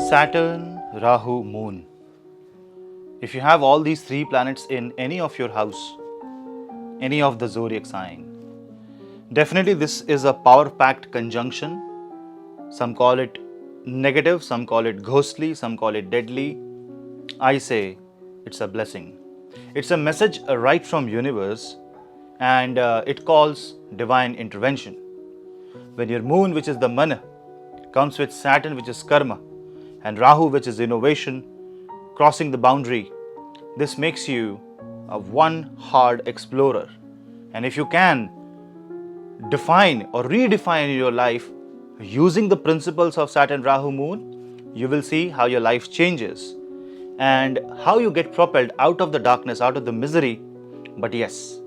Saturn, Rahu, Moon. If you have all these three planets in any of your house, any of the zodiac sign, definitely this is a power-packed conjunction. Some call it negative, some call it ghostly, some call it deadly. I say it's a blessing. It's a message right from universe, and it calls divine intervention. When your moon, which is the mana, comes with Saturn, which is karma, and Rahu, which is innovation, crossing the boundary, this makes you a one hard explorer. And if you can define or redefine your life using the principles of Saturn, Rahu, Moon, you will see how your life changes and how you get propelled out of the darkness, out of the misery. But yes,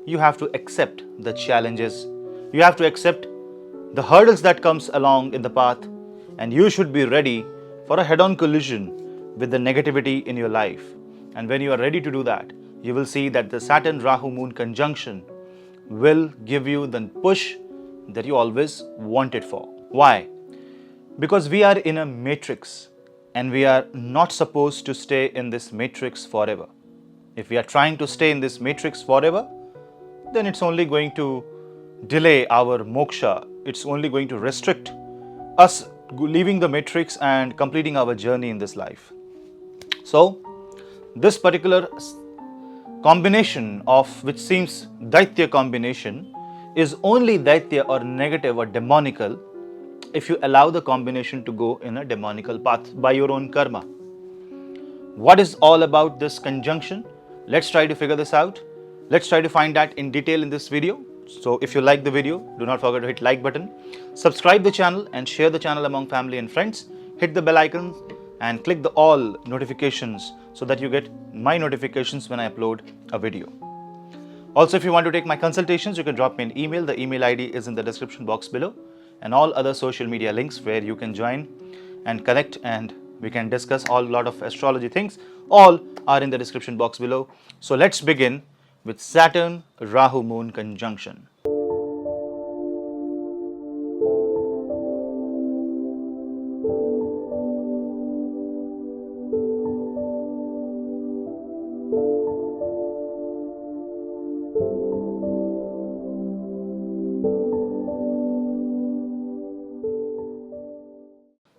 you have to accept the challenges. You have to accept the hurdles that comes along in the path, and you should be ready for a head-on collision with the negativity in your life. And when you are ready to do that, you will see that the Saturn Rahu Moon conjunction will give you the push that you always wanted for. Why? Because we are in a matrix and we are not supposed to stay in this matrix forever. If we are trying to stay in this matrix forever, then it's only going to delay our moksha. It's only going to restrict us leaving the matrix and completing our journey in this life. So, this particular combination of which seems Daitya combination is only Daitya or negative or demonical if you allow the combination to go in a demonical path by your own karma. What is all about this conjunction? Let's try to figure this out. Let's try to find that in detail in this video. So if you like the video, do not forget to hit like button, subscribe the channel and share the channel among family and friends. Hit the bell icon and click the all notifications so that you get my notifications when I upload a video. Also, if you want to take my consultations, you can drop me an email. The email ID is in the description box below, and all other social media links where you can join and connect and we can discuss a lot of astrology things. All are in the description box below. So let's begin with Saturn Rahu Moon conjunction.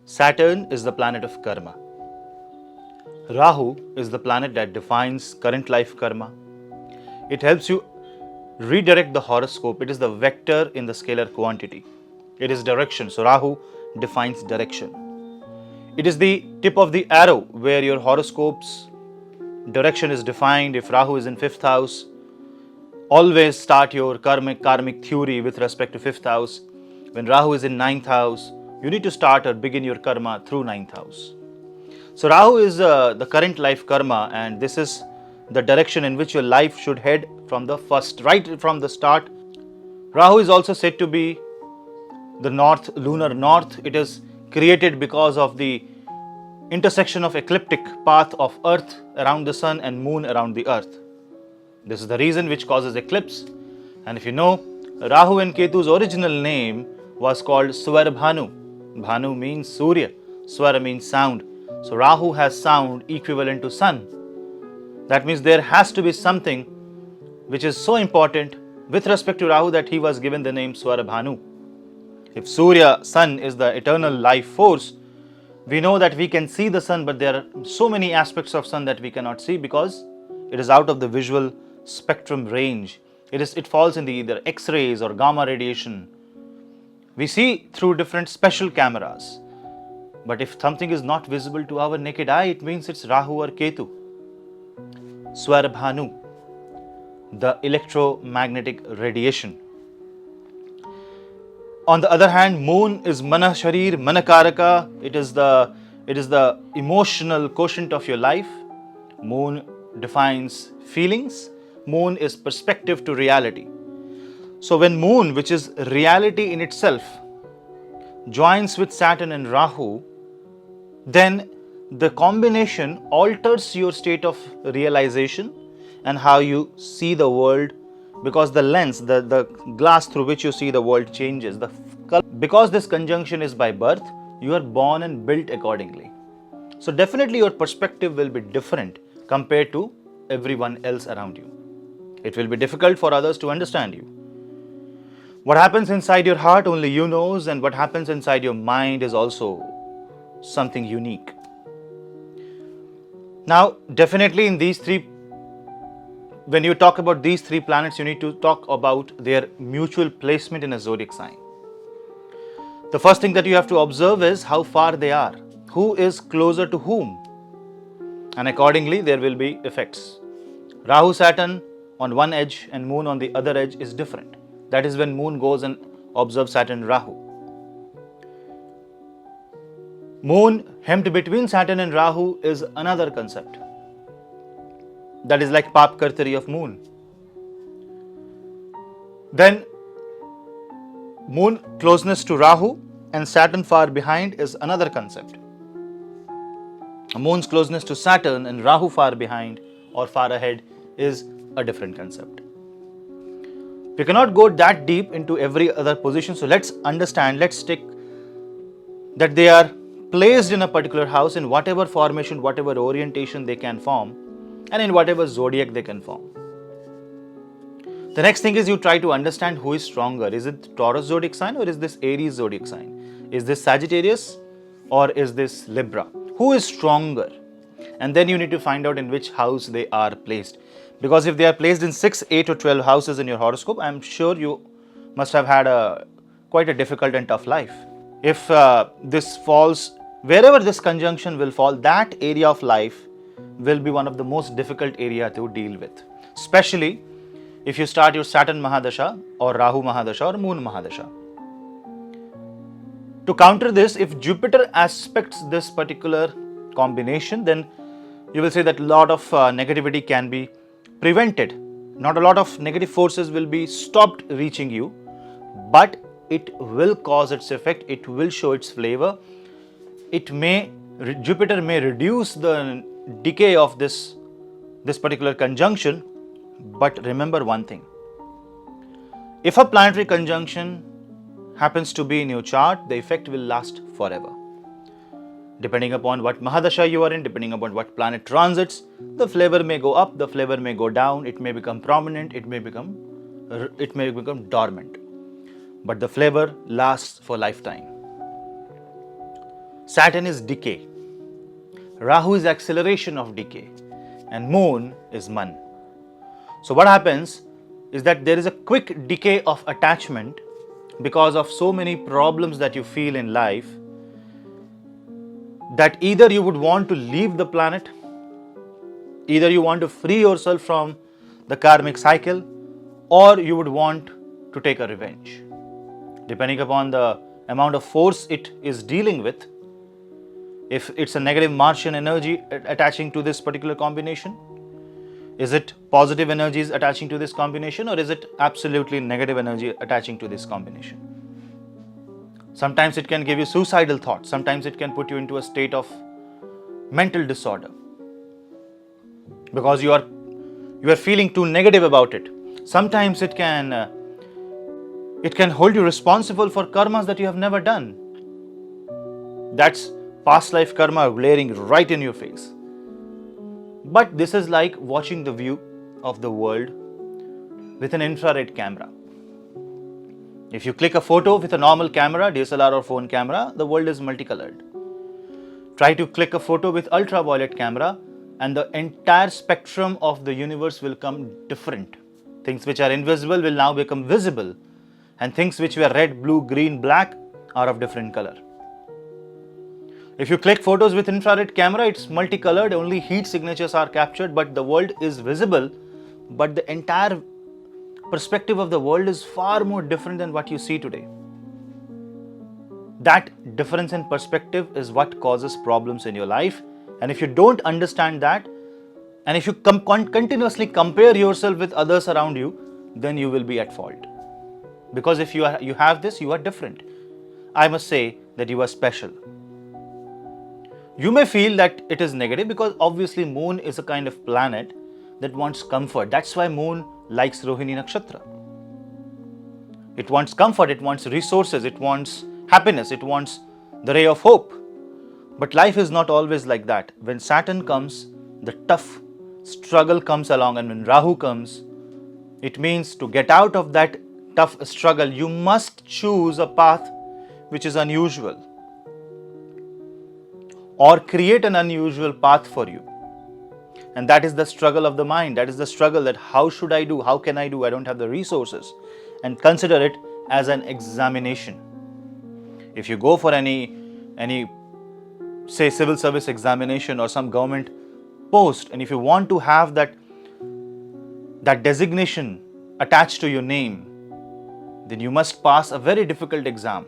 Saturn is the planet of karma. Rahu is the planet that defines current life karma. It helps you redirect the horoscope. It is the vector in the scalar quantity. It is direction. So Rahu defines direction. It is the tip of the arrow where your horoscope's direction is defined. If Rahu is in 5th house, always start your karmic theory with respect to 5th house. When Rahu is in 9th house, you need to start or begin your karma through 9th house. So Rahu is the current life karma, and this is the direction in which your life should head from the first, right from the start. Rahu is also said to be the north, lunar north. It is created because of the intersection of ecliptic path of earth around the sun and moon around the earth. This is the reason which causes eclipse. And if you know, Rahu and Ketu's original name was called Swarbhanu. Bhanu means Surya, Swara means sound. So Rahu has sound equivalent to sun. That means there has to be something which is so important with respect to Rahu that he was given the name Swarbhanu. If Surya, sun, is the eternal life force, we know that we can see the sun, but there are so many aspects of sun that we cannot see because it is out of the visual spectrum range. It falls in the either X-rays or gamma radiation. We see through different special cameras. But if something is not visible to our naked eye, it means it's Rahu or Ketu. Swarbhanu, the electromagnetic radiation. On the other hand, moon is mana sharir, mana karaka. It is the emotional quotient of your life. Moon defines feelings. Moon is perspective to reality. So when moon, which is reality in itself, joins with Saturn and Rahu, then the combination alters your state of realization and how you see the world, because the lens, the glass through which you see the world changes. Because this conjunction is by birth, you are born and built accordingly. So definitely your perspective will be different compared to everyone else around you. It will be difficult for others to understand you. What happens inside your heart only you knows, and what happens inside your mind is also something unique. Now, definitely in these three, when you talk about these three planets, you need to talk about their mutual placement in a zodiac sign. The first thing that you have to observe is how far they are, who is closer to whom, and accordingly there will be effects. Rahu Saturn on one edge and Moon on the other edge is different. That is when Moon goes and observes Saturn Rahu. Moon hemmed between Saturn and Rahu is another concept. That is like Pap Kartari of Moon. Then Moon closeness to Rahu and Saturn far behind is another concept. Moon's closeness to Saturn and Rahu far behind or far ahead is a different concept. We cannot go that deep into every other position, so let's understand, let's stick that they are placed in a particular house in whatever formation, whatever orientation they can form, and in whatever zodiac they can form. The next thing is you try to understand who is stronger. Is it Taurus zodiac sign or is this Aries zodiac sign? Is this Sagittarius or is this Libra? Who is stronger? And then you need to find out in which house they are placed. Because if they are placed in 6, 8 or 12 houses in your horoscope, I am sure you must have had quite a difficult and tough life. If this falls, wherever this conjunction will fall, that area of life will be one of the most difficult area to deal with. Especially if you start your Saturn Mahadasha or Rahu Mahadasha or Moon Mahadasha. To counter this, if Jupiter aspects this particular combination, then you will say that a lot of negativity can be prevented. Not a lot of negative forces will be stopped reaching you, but it will cause its effect, it will show its flavor. Jupiter may reduce the decay of this particular conjunction, but remember one thing. If a planetary conjunction happens to be in your chart, the effect will last forever. Depending upon what Mahadasha you are in, depending upon what planet transits, the flavor may go up, the flavor may go down, it may become prominent, it may become dormant. But the flavor lasts for lifetime. Saturn is decay. Rahu is acceleration of decay. And Moon is Man. So what happens is that there is a quick decay of attachment because of so many problems that you feel in life, that either you would want to leave the planet, either you want to free yourself from the karmic cycle, or you would want to take a revenge. Depending upon the amount of force it is dealing with, if it's a negative Martian energy attaching to this particular combination, is it positive energies attaching to this combination, or is it absolutely negative energy attaching to this combination? Sometimes it can give you suicidal thoughts. Sometimes it can put you into a state of mental disorder because you are feeling too negative about it. Sometimes it can hold you responsible for karmas that you have never done. That's past life karma glaring right in your face. But this is like watching the view of the world with an infrared camera. If you click a photo with a normal camera, DSLR or phone camera, the world is multicolored. Try to click a photo with ultraviolet camera and the entire spectrum of the universe will come different. Things which are invisible will now become visible, and things which were red, blue, green, black are of different color. If you click photos with infrared camera, it's multicolored, only heat signatures are captured, but the world is visible, but the entire perspective of the world is far more different than what you see today. That difference in perspective is what causes problems in your life, and if you don't understand that, and if you continuously compare yourself with others around you, then you will be at fault. Because if you have this, you are different. I must say that you are special. You may feel that it is negative because obviously Moon is a kind of planet that wants comfort. That's why Moon likes Rohini Nakshatra. It wants comfort, it wants resources, it wants happiness, it wants the ray of hope. But life is not always like that. When Saturn comes, the tough struggle comes along, and when Rahu comes, it means to get out of that tough struggle, you must choose a path which is unusual or create an unusual path for you. And that is the struggle of the mind. That is the struggle that how should I do? How can I do? I don't have the resources. And consider it as an examination. If you go for any say civil service examination or some government post, and if you want to have that designation attached to your name, then you must pass a very difficult exam.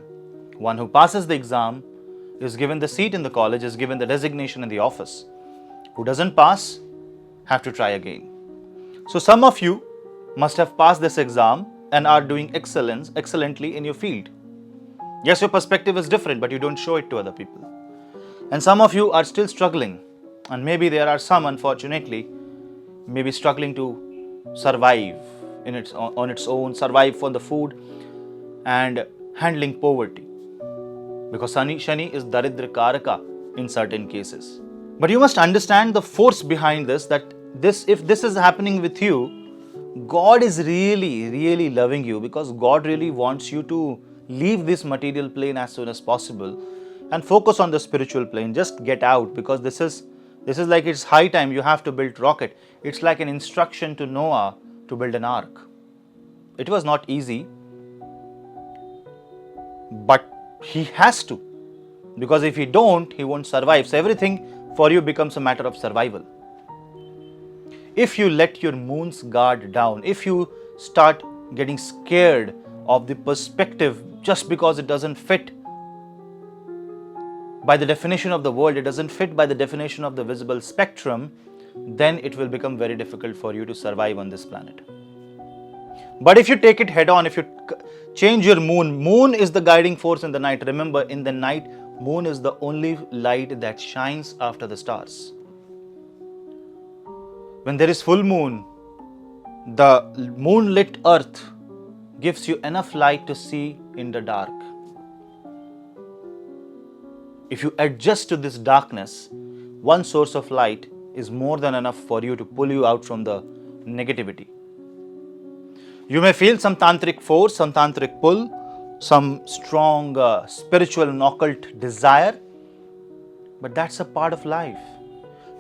One who passes the exam is given the seat in the college, is given the designation in the office. Who doesn't pass, have to try again. So some of you must have passed this exam and are doing excellently in your field. Yes, your perspective is different, but you don't show it to other people. And some of you are still struggling, and maybe there are some, unfortunately, maybe struggling to survive on its own, survive for the food and handling poverty. Because Shani is Daridra Karaka in certain cases. But you must understand the force behind this, that if this is happening with you, God is really, really loving you, because God really wants you to leave this material plane as soon as possible and focus on the spiritual plane. Just get out, because this is like it's high time you have to build rocket. It's like an instruction to Noah to build an ark. It was not easy, but he has to, because if he don't, he won't survive. So everything for you becomes a matter of survival. If you let your moon's guard down, if you start getting scared of the perspective just because it doesn't fit by the definition of the world, it doesn't fit by the definition of the visible spectrum, then it will become very difficult for you to survive on this planet. But if you take it head on, if you change your moon is the guiding force in the night. Remember, in the night, moon is the only light that shines after the stars. When there is full moon, the moonlit earth gives you enough light to see in the dark. If you adjust to this darkness, one source of light is more than enough for you to pull you out from the negativity. You may feel some tantric force, some tantric pull, some strong spiritual and occult desire, but that's a part of life.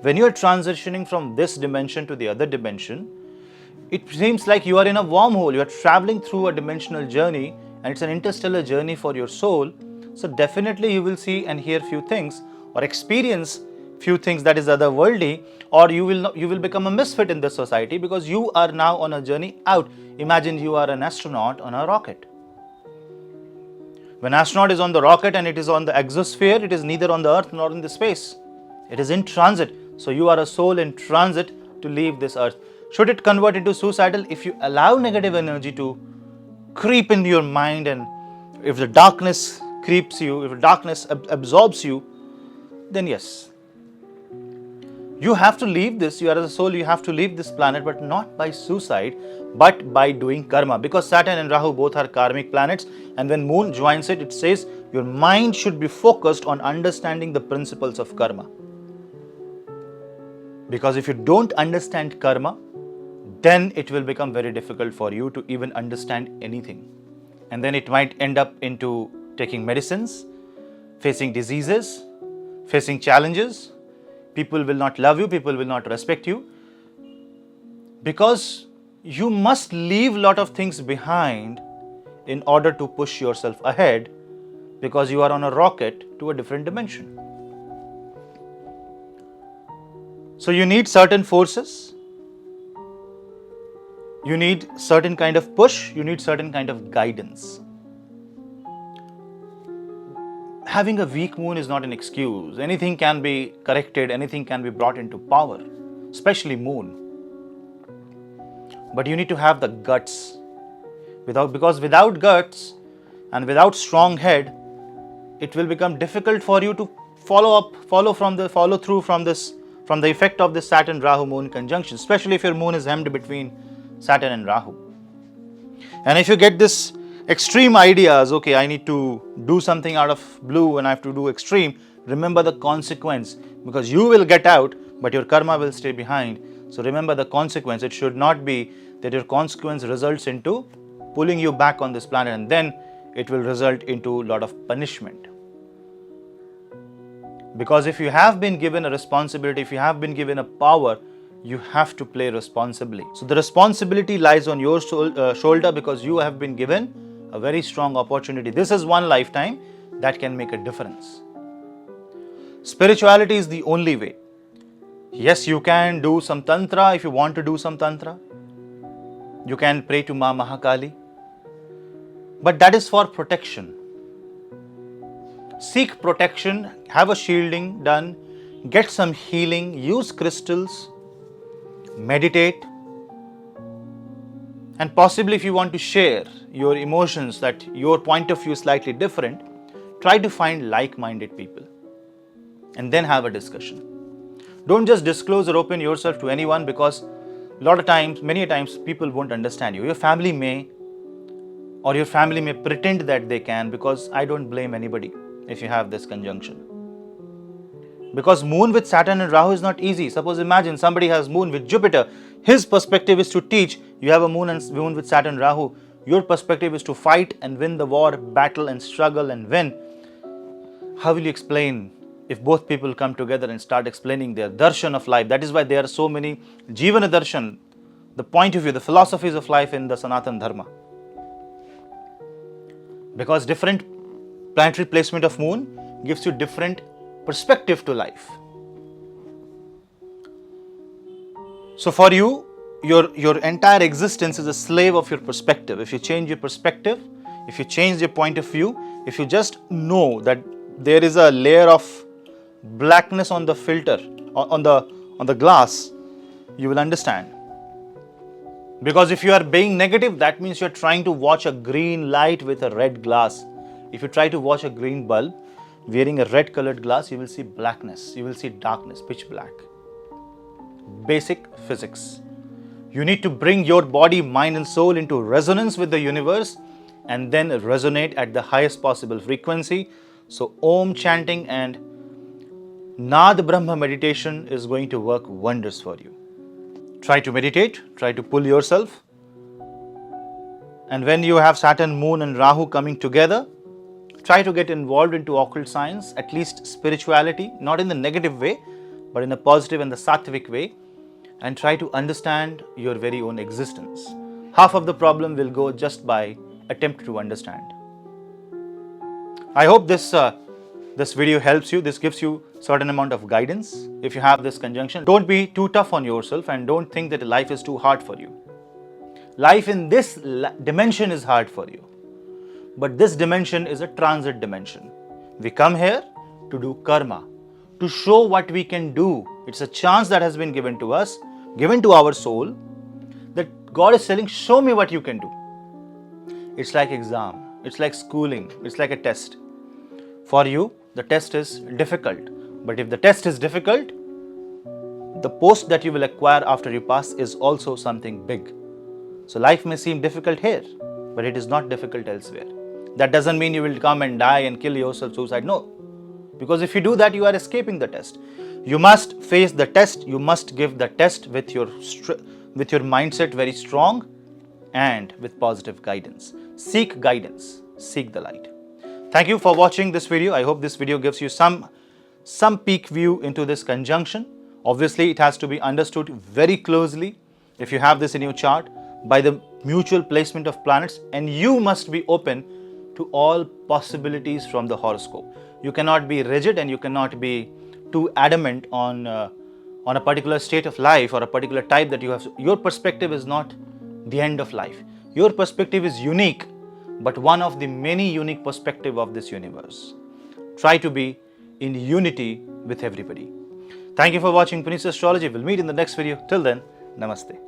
When you are transitioning from this dimension to the other dimension, it seems like you are in a wormhole. You are traveling through a dimensional journey, and it's an interstellar journey for your soul. So definitely you will see and hear few things, or experience few things that is otherworldly, or you will become a misfit in this society, because you are now on a journey out. Imagine you are an astronaut on a rocket. When astronaut is on the rocket and it is on the exosphere, it is neither on the earth nor in the space. It is in transit. So you are a soul in transit to leave this earth. Should it convert into suicidal? If you allow negative energy to creep into your mind, and if the darkness creeps you, if the darkness absorbs you, then yes, you have to leave this. You are a soul, you have to leave this planet, but not by suicide, but by doing karma. Because Saturn and Rahu both are karmic planets, and when moon joins it, it says your mind should be focused on understanding the principles of karma. Because if you don't understand karma, then it will become very difficult for you to even understand anything. And then it might end up into taking medicines, facing diseases, facing challenges. People will not love you, people will not respect you, because you must leave a lot of things behind in order to push yourself ahead, because you are on a rocket to a different dimension. So you need certain forces, you need certain kind of push, you need certain kind of guidance. Having a weak moon is not an excuse. Anything can be corrected, anything can be brought into power, especially moon. But you need to have the guts. Because without guts and without strong head, it will become difficult for you to follow through from the effect of this Saturn Rahu moon conjunction, especially if your moon is hemmed between Saturn and Rahu. And if you get this extreme ideas, okay, I need to do something out of blue and I have to do extreme, remember the consequence, because you will get out, but your karma will stay behind. So remember the consequence. It should not be that your consequence results into pulling you back on this planet, and then it will result into a lot of punishment. Because if you have been given a responsibility, if you have been given a power, you have to play responsibly. So the responsibility lies on your shoulder, because you have been given a very strong opportunity. This is one lifetime that can make a difference. Spirituality is the only way. Yes, you can do some tantra if you want to do some tantra. You can pray to Ma Mahakali. But that is for protection. Seek protection, have a shielding done, get some healing, use crystals, meditate, and possibly if you want to share your emotions, that your point of view is slightly different, try to find like-minded people and then have a discussion. Don't just disclose or open yourself to anyone, because many times people won't understand you. Your family may pretend that they can, because I don't blame anybody if you have this conjunction. Because moon with Saturn and Rahu is not easy. Suppose imagine somebody has moon with Jupiter. His perspective is to teach. You have a moon with Saturn Rahu. Your perspective is to fight and win the war, battle and struggle and win. How will you explain if both people come together and start explaining their darshan of life? That is why there are so many Jivana darshan, the point of view, the philosophies of life in the Sanatan Dharma. Because different planetary placement of moon gives you different perspective to life. So for you, your entire existence is a slave of your perspective. If you change your perspective, if you change your point of view, if you just know that there is a layer of blackness on the filter, on the glass, you will understand. Because if you are being negative, that means you are trying to watch a green light with a red glass. If you try to watch a green bulb wearing a red colored glass, you will see blackness, you will see darkness, pitch black. Basic physics. You need to bring your body, mind and soul into resonance with the universe and then resonate at the highest possible frequency. So Om chanting and Nad Brahma meditation is going to work wonders for you. Try to meditate, try to pull yourself. And when you have Saturn, Moon and Rahu coming together, try to get involved into occult science, at least spirituality, not in the negative way, but in a positive and the sattvic way, and try to understand your very own existence. Half of the problem will go just by attempt to understand. I hope this video helps you. This gives you certain amount of guidance. If you have this conjunction, don't be too tough on yourself and don't think that life is too hard for you. Life in this dimension is hard for you. But this dimension is a transit dimension. We come here to do karma, to show what we can do. It's a chance that has been given to us, given to our soul, that God is telling, show me what you can do. It's like exam, it's like schooling, it's like a test. For you, the test is difficult. But if the test is difficult, the post that you will acquire after you pass is also something big. So life may seem difficult here, but it is not difficult elsewhere. That doesn't mean you will come and die and kill yourself, suicide. No. Because if you do that, you are escaping the test. You must face the test. You must give the test with your mindset very strong and with positive guidance. Seek guidance. Seek the light. Thank you for watching this video. I hope this video gives you some peek view into this conjunction. Obviously, it has to be understood very closely if you have this in your chart by the mutual placement of planets, and you must be open to all possibilities from the horoscope. You cannot be rigid and you cannot be too adamant on a particular state of life or a particular type that you have. Your perspective is not the end of life. Your perspective is unique, but one of the many unique perspectives of this universe. Try to be in unity with everybody. Thank you for watching Punneits Astrology. We'll meet in the next video. Till then, Namaste.